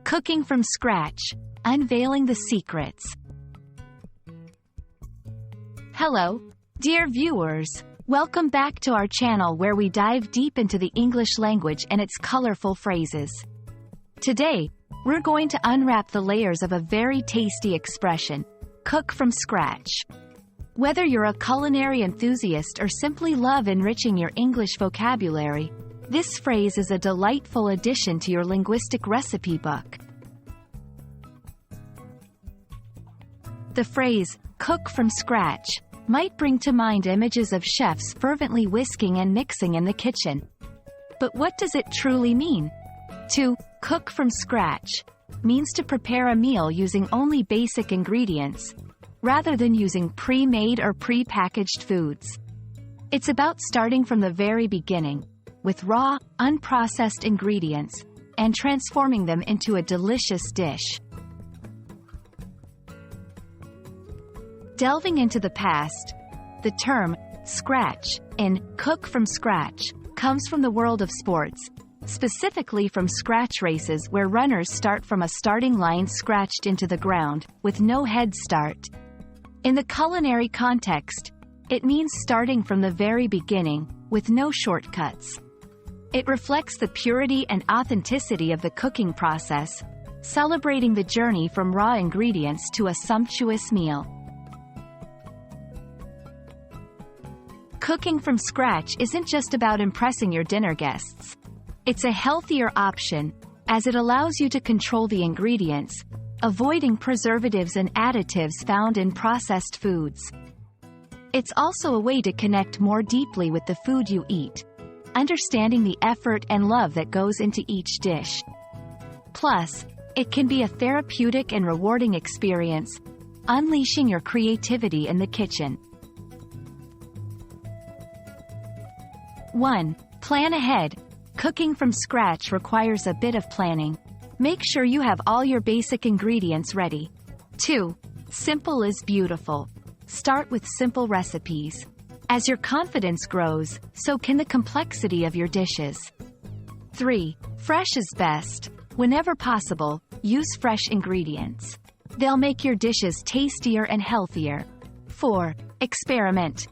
Cooking from scratch, unveiling the secrets. Hello, dear viewers. Welcome back to our channel where we dive deep into the English language and its colorful phrases. Today, we're going to unwrap the layers of a very tasty expression, cook from scratch. Whether you're a culinary enthusiast or simply love enriching your English vocabulary, this phrase is a delightful addition to your linguistic recipe book. The phrase, cook from scratch, might bring to mind images of chefs fervently whisking and mixing in the kitchen. But what does it truly mean? To cook from scratch means to prepare a meal using only basic ingredients, rather than using pre-made or pre-packaged foods. It's about starting from the very beginning, with raw, unprocessed ingredients, and transforming them into a delicious dish. Delving into the past, the term, scratch, in cook from scratch, comes from the world of sports, specifically from scratch races where runners start from a starting line scratched into the ground, with no head start. In the culinary context, it means starting from the very beginning, with no shortcuts. It reflects the purity and authenticity of the cooking process, celebrating the journey from raw ingredients to a sumptuous meal. Cooking from scratch isn't just about impressing your dinner guests. It's a healthier option, as it allows you to control the ingredients, avoiding preservatives and additives found in processed foods. It's also a way to connect more deeply with the food you eat, understanding the effort and love that goes into each dish. Plus, it can be a therapeutic and rewarding experience, unleashing your creativity in the kitchen. 1. Plan ahead. Cooking from scratch requires a bit of planning. Make sure you have all your basic ingredients ready. 2. Simple is beautiful. Start with simple recipes. As your confidence grows, so can the complexity of your dishes. 3. Fresh is best. Whenever possible, use fresh ingredients. They'll make your dishes tastier and healthier. 4. Experiment.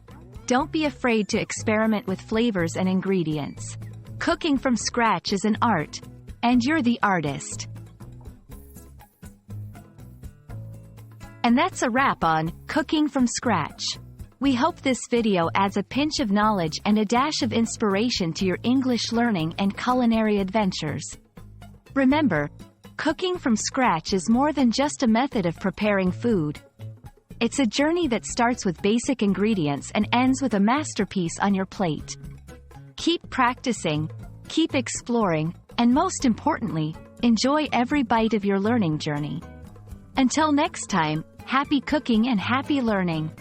Don't be afraid to experiment with flavors and ingredients. Cooking from scratch is an art, and you're the artist. And that's a wrap on cooking from scratch. We hope this video adds a pinch of knowledge and a dash of inspiration to your English learning and culinary adventures. Remember, cooking from scratch is more than just a method of preparing food. It's a journey that starts with basic ingredients and ends with a masterpiece on your plate. Keep practicing, keep exploring, and most importantly, enjoy every bite of your learning journey. Until next time, happy cooking and happy learning!